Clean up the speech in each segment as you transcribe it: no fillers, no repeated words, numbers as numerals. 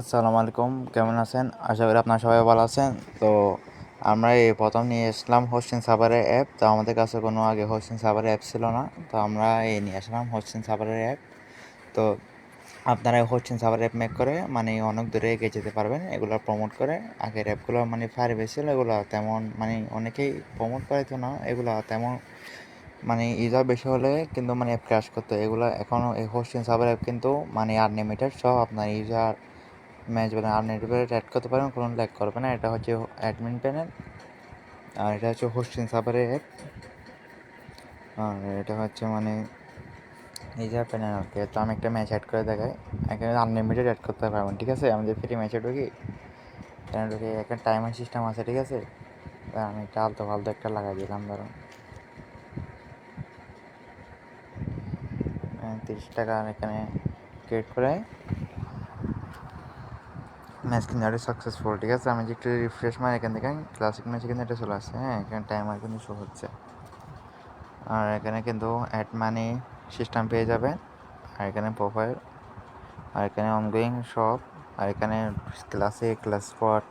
আসসালামু আলাইকুম, কেমন আছেন? আশা করি আপনারা সবাই ভালো আছেন। তো আমরা এই প্রথম নিয়ে আসলাম হোস্টিং সার্ভারের অ্যাপ। তো আমাদের কাছে কোনো আগে হোস্টিং সার্ভারের অ্যাপ ছিল না। তো আমরা এই নিয়ে আসলাম হোস্টিং সার্ভারের অ্যাপ। তো আপনারা হোস্টিং সার্ভার অ্যাপ মেক করে মানে অনেক দূরে এগিয়ে যেতে পারবেন। এগুলো প্রমোট করে আগের অ্যাপগুলো মানে ফায়ারবেস ছিল, এগুলো তেমন মানে অনেকেই প্রমোট করে তো না, এগুলো তেমন মানে ইউজার বেশি হলে কিন্তু মানে অ্যাপ ক্র্যাশ করতো। এগুলো এখনও এই হোস্টিং সার্ভার অ্যাপ কিন্তু মানে আনলিমিটেড, সব আপনার ইউজার ম্যাচ বলেন আনলিমিটেড অ্যাড করতে পারেন, কোনো ল্যাগ করবে না। এটা হচ্ছে অ্যাডমিন প্যানেল, আর এটা হচ্ছে হোস্টিং সার্ভারের অ্যাপ, আর এটা হচ্ছে মানে ইউজার প্যানেল আর কি। তো আমি একটা ম্যাচ অ্যাড করে দেখাই। এখানে আনলিমিটেড অ্যাড করতে পারবেন, ঠিক আছে? আমি যে ফ্রি ম্যাচে ঢুকি, এখানে ঢুকে একটা টাইমার সিস্টেম আছে, ঠিক আছে? আমি একটা আলতো ফালতো একটা লাগাই দিলাম, ধরুন 30 টাকা এখানে ক্রিয়েট করে ম্যাচ কিন্তু এটা সাকসেসফুল, ঠিক আছে? আমি যে একটু রিফ্রেশ মারি, এখান থেকে ক্লাসিক ম্যাচে কিন্তু এটা চলে আসছে। হ্যাঁ, এখানে টাইমার কিন্তু শো হচ্ছে, আর এখানে কিন্তু অ্যাড মানি সিস্টেম পেয়ে যাবেন, আর এখানে প্রোফাইল, আর এখানে অনগোয়িং শপ, আর এখানে classic, class spot,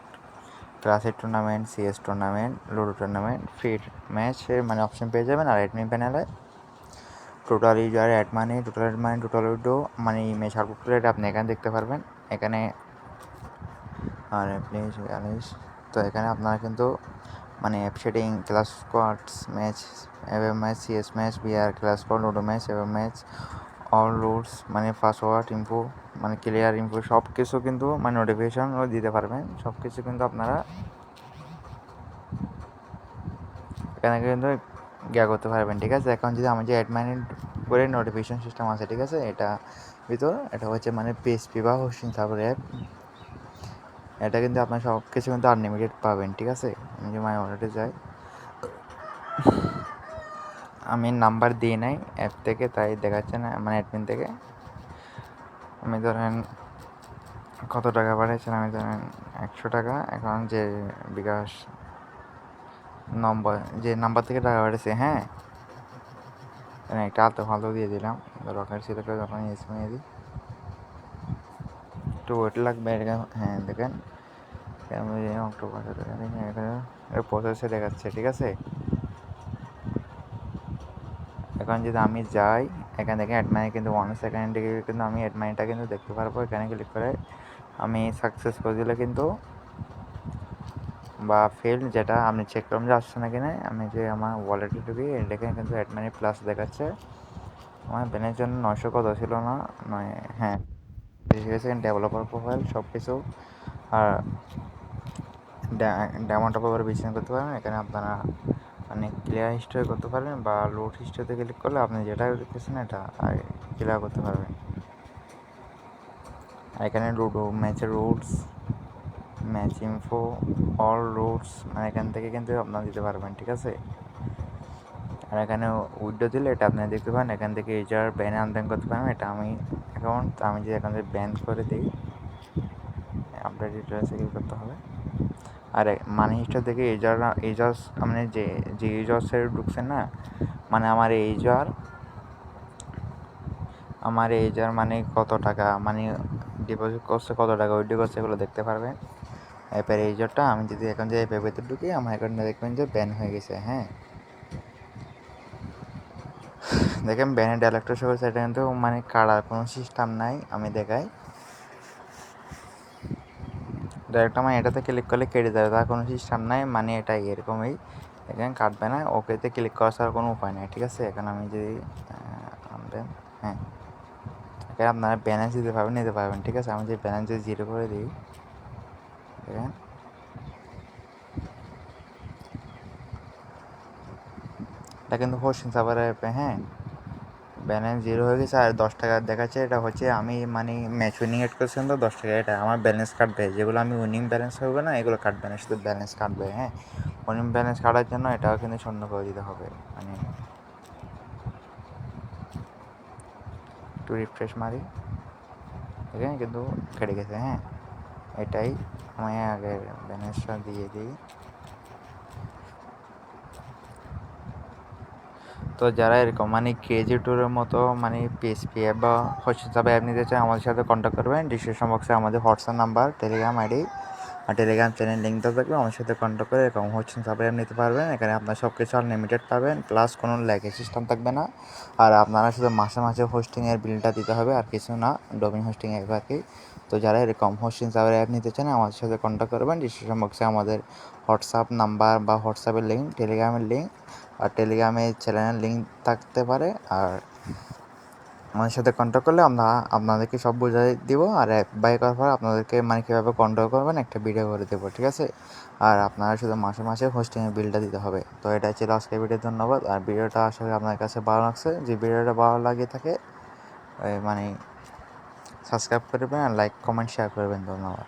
classic tournament, CS tournament, ludo tournament, free ম্যাচের মানে অপশন পেয়ে যাবেন। আর অ্যাডমিন প্যানেলে total user add money, total withdraw মানে ইমেজ আউটপুট রেট আপনি এখানে দেখতে পারবেন। এখানে আর প্লিজ, তো এখানে আপনারা কিন্তু মানে app setting, clash squads match, এভএম match, CS match, BR clash squad, Ludo match, এভএম ম্যাচ, অল রুলস মানে পাসওয়ার্ড ইনফো মানে ক্লিয়ার ইনফো সব কিছু কিন্তু মানে নোটিফিকেশনও দিতে পারবেন। সব কিছু কিন্তু আপনারা এখানে কিন্তু করতে পারবেন, ঠিক আছে? এখন যদি আমার যে অ্যাডমিন করে নোটিফিকেশন সিস্টেম আছে, ঠিক আছে? এটা ভিতর এটা হচ্ছে মানে পিএসপি বা হোস্টিং সার্ভার অ্যাপ। এটা কিন্তু আপনার সব কিছু কিন্তু আনলিমিটেড পাবেন, ঠিক আছে? আমি যে মাই ওয়ালেটে যাই, আমি নাম্বার দিয়ে নাই অ্যাপ থেকে, তাই দেখাচ্ছে না মানে অ্যাডমিন থেকে। আমি ধরেন কত টাকা পাঠিয়েছেন, আমি ধরেন 100 টাকা। এখন যে বিকাশ নম্বর, যে নাম্বার থেকে টাকা পাঠিয়েছে, হ্যাঁ, একটা আলতো ফালতো দিয়ে দিলাম, দরকার ছিল যখন নিয়ে দিই, একটু ওয়েট লাগবে। হ্যাঁ দেখেন, অক্টোবর প্রসেসে দেখাচ্ছে, ঠিক আছে? এখন যদি আমি যাই এখান থেকে অ্যাডমানি, কিন্তু 1 সেকেন্ডে কিন্তু আমি অ্যাডমানিটা কিন্তু দেখতে পারবো। এখানে ক্লিক করে আমি সাকসেস করে দিলে কিন্তু বা ফেল, যেটা আমি চেক করলাম যে আসছে না কিনা, আমি যে আমার ওয়ালেটে ঢুকি দেখে কিন্তু অ্যাডমানি প্লাস দেখাচ্ছে। আমার ব্যানের জন্য 900 কত ছিল না, নয়, হ্যাঁ ঠিক আছে। ডেভেলপার প্রোফাইল সব কিছু, আর ডায়মন্ড টপ আবার বিছানা করতে পারেন। এখানে আপনারা মানে ক্লিয়ার হিস্টোরি করতে পারবেন, বা লোড হিস্টোরিতে ক্লিক করলে আপনি যেটা দেখতেছেন এটা ক্লিয়ার করতে পারবেন। আর এখানে লুডো ম্যাচের rules, match info, all rules মানে এখান থেকে কিন্তু আপনারা দিতে পারবেন, ঠিক আছে? আর এখানে উইডো দিলে এটা আপনি দেখতে পারেন। এখান থেকে ইউজার ব্যান আনব্যান করতে পারেন। এটা আমি অ্যাকাউন্ট, আমি যে এখান থেকে ব্যান করে দিই, আপনার ডিটেলসে ক্লিক করতে হবে। আর মানি হিস্টোরি থেকে ইউজার্স মানে যে ইউজার্সের ঢুকছেন না, মানে আমার এইজার মানে কত টাকা মানে ডিপোজিট করছে, কত টাকা উইথড্র করছে, এগুলো দেখতে পারবেন। অ্যাপের এইজারটা আমি যদি এখন যে অ্যাপের ভেতর ঢুকি, আমার অ্যাকাউন্টে দেখবেন যে ব্যান হয়ে গেছে। হ্যাঁ দেখেন ব্যানের ডাইলেক্টর শো করছে, এটা কিন্তু মানে কাটার কোনো সিস্টেম নাই। আমি দেখাই ডাইরেক্ট, আমার এটাতে ক্লিক করলে কেটে যাবে, তার কোনো সিস্টেম নাই, মানে এটা এরকমই, এখানে কাটবে না। ওকেতে ক্লিক করার ছাড়া কোনো উপায় নেই, ঠিক আছে? এখন আমি যদি হ্যাঁ, এখানে আপনারা ব্যালেন্স নিতে পারবেন, ঠিক আছে? আমি যে ব্যালেন্স 0 করে দিই, দেখেন এটা কিন্তু হোস্টিং সার্ভারের অ্যাপে, হ্যাঁ, ব্যালেন্স 0 হয়ে গেছে। আর 10 টাকা দেখাচ্ছে, এটা হচ্ছে আমি মানে ম্যাচ উইনিং এড করছিলাম, তো 10 টাকা এটা আমার ব্যালেন্স কাটবে। যেগুলো আমি উইনিং ব্যালেন্স হবে না, এগুলো কাটবে না, শুধু ব্যালেন্স কাটবে। হ্যাঁ, উইনিং ব্যালেন্স কাটার জন্য এটাও কিন্তু শূন্য করে দিতে হবে। মানে একটু রিফ্রেশ মারি, এখানে কিন্তু কেটে গেছে। হ্যাঁ, এটাই আমি আগের ব্যালেন্সটা দিয়ে দিই। তো যারা এরকম মানে কেজি ট্যুরের মতো মানে পিএসপি অ্যাপ বা হোস্টিং সার্ভার অ্যাপ নিতে চায় আমাদের সাথে কন্ট্যাক্ট করবেন। ডিসক্রিপশন বক্সে আমাদের হোয়াটসঅ্যাপ নাম্বার, টেলিগ্রাম আইডি আর টেলিগ্রাম চ্যানেল লিঙ্ক দেওয়া থাকবে। আমার সাথে কন্ট্যাক্ট করে এরকম হোস্টিং সার্ভার অ্যাপ নিতে পারবেন। এখানে আপনার সব কিছু আনলিমিটেড পাবেন, প্লাস কোনো ল্যাগের সিস্টেম থাকবে না। আর আপনারা শুধু মাসে মাসে হোস্টিংয়ের বিলটা দিতে হবে, আর কিছু না, ডোমেইন হোস্টিং অ্যাপ আর কি। তো যারা এরকম হোস্টিং সার্ভার অ্যাপ নিতে চান আমাদের সাথে কন্ট্যাক্ট করবেন। ডিসক্রিপশন বক্সে আমাদের হোয়াটসঅ্যাপ নাম্বার বা হোয়াটসঅ্যাপের লিঙ্ক, টেলিগ্রামের লিঙ্ক আর টেলিগ্রামে চ্যানেলের লিঙ্ক থাকতে পারে। আর আমাদের সাথে কন্ট্যাক্ট করলে আমরা আপনাদেরকে সব বুঝিয়ে দিব। আর অ্যাপ বাই করার পর আপনাদেরকে মানে কীভাবে কন্ট্রোল করবেন একটা ভিডিও করে দেবো, ঠিক আছে? আর আপনারা শুধু মাসে মাসে হোস্টিংয়ের বিলটা দিতে হবে। তো এটাই ছিল আজকের ভিডিও, ধন্যবাদ। আর ভিডিওটা আশা করি আপনার কাছে ভালো লাগছে। যে ভিডিওটা ভালো লাগে থাকে মানে সাবস্ক্রাইব করবেন আর লাইক কমেন্ট শেয়ার করবেন, ধন্যবাদ।